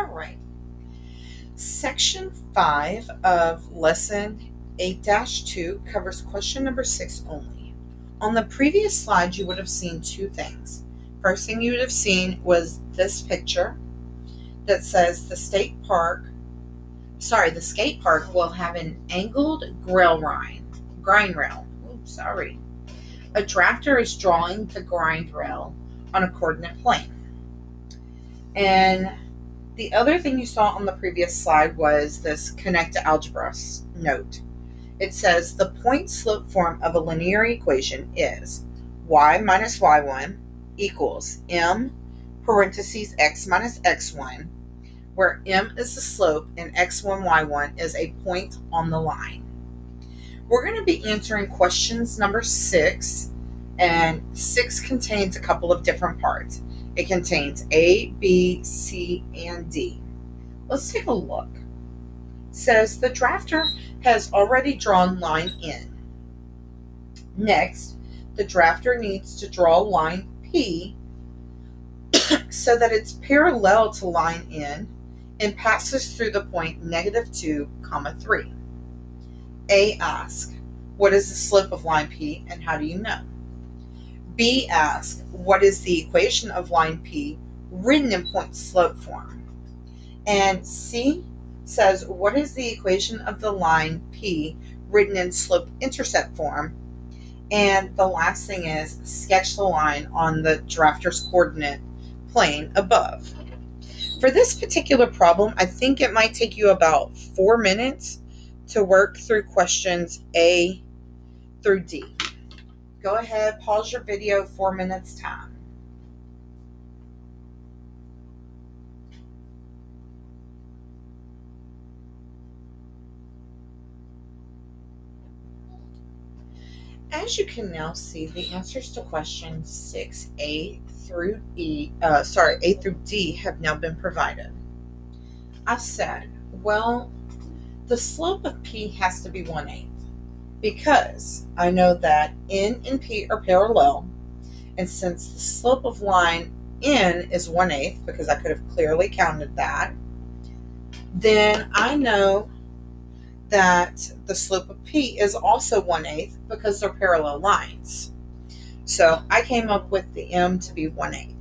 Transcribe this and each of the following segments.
All right. Section 5 of Lesson 8-2 covers question number 6 only. On the previous slide, you would have seen two things. First thing you would have seen was this picture that says the skate park will have an angled grind rail. A drafter is drawing the grind rail on a coordinate plane. And the other thing you saw on the previous slide was this connect to algebra note. It says the point slope form of a linear equation is y minus y1 equals m parentheses x minus x1, where m is the slope and x1, y1 is a point on the line. We're going to be answering questions number 6, and 6 contains a couple of different parts. It contains A, B, C, and D. Let's take a look. It says the drafter has already drawn line N. Next, the drafter needs to draw line P so that it's parallel to line N and passes through the point -2, 3. A asks, what is the slope of line P and how do you know? B asks, what is the equation of line P written in point slope form? And C says, what is the equation of the line P written in slope intercept form? And the last thing is sketch the line on the drafter's coordinate plane above. For this particular problem, I think it might take you about 4 minutes to work through questions A through D. Go ahead, pause your video, 4 minutes time. As you can now see, the answers to questions 6, A through D have now been provided. I've said, well, the slope of P has to be 1/8 because I know that N and P are parallel, and since the slope of line N is 1/8, because I could have clearly counted that, then I know that the slope of P is also 1/8 because they're parallel lines. So I came up with the M to be 1/8.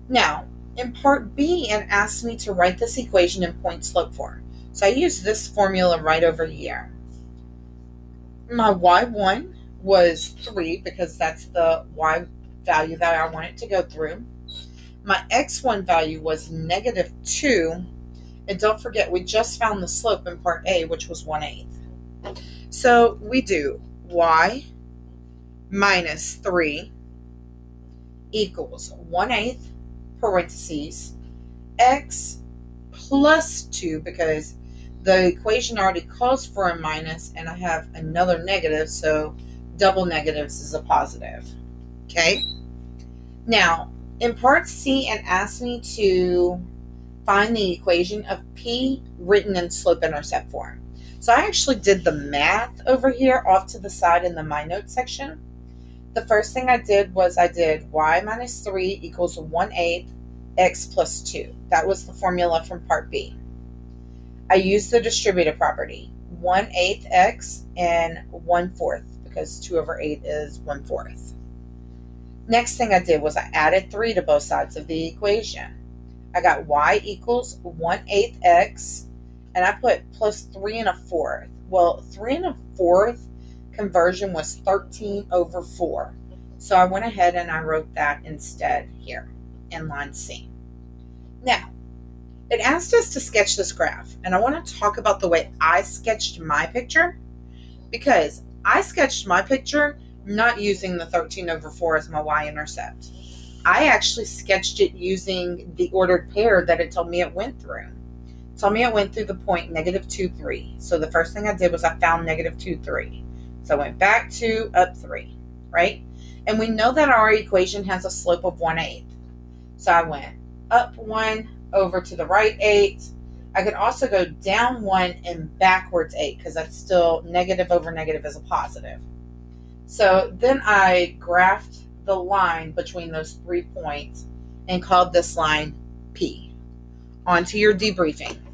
Now, in part B, it asked me to write this equation in point slope form. So I used this formula right over here. My y1 was 3 because that's the y value that I wanted to go through. My x1 value was -2. And don't forget, we just found the slope in part A, which was 1/8. So we do y minus 3 equals 1/8 parentheses x plus 2, because the equation already calls for a minus and I have another negative, so double negatives is a positive. Okay? Now, in part C, it asked me to find the equation of P written in slope-intercept form. So I actually did the math over here off to the side in the My Notes section. The first thing I did was I did y minus 3 equals 1/8 x plus 2. That was the formula from part B. I used the distributive property, 1/8 x and 1/4, because 2/8 is 1/4. Next thing I did was I added 3 to both sides of the equation. I got y equals 1/8 x, and I put plus 3 1/4. Well, 3 1/4 conversion was 13/4. So I went ahead and I wrote that instead here in line C. Now, it asked us to sketch this graph, and I want to talk about the way I sketched my picture, because I sketched my picture not using the 13/4 as my y-intercept. I actually sketched it using the ordered pair that it told me it went through. It told me it went through the point -2, 3. So the first thing I did was I found -2, 3. So I went back 2, up 3, right? And we know that our equation has a slope of 1/8. So I went up 1, over to the right 8. I could also go down 1 and backwards 8, because that's still negative over negative is a positive. So then I graphed the line between those 3 points and called this line P. On to your debriefing.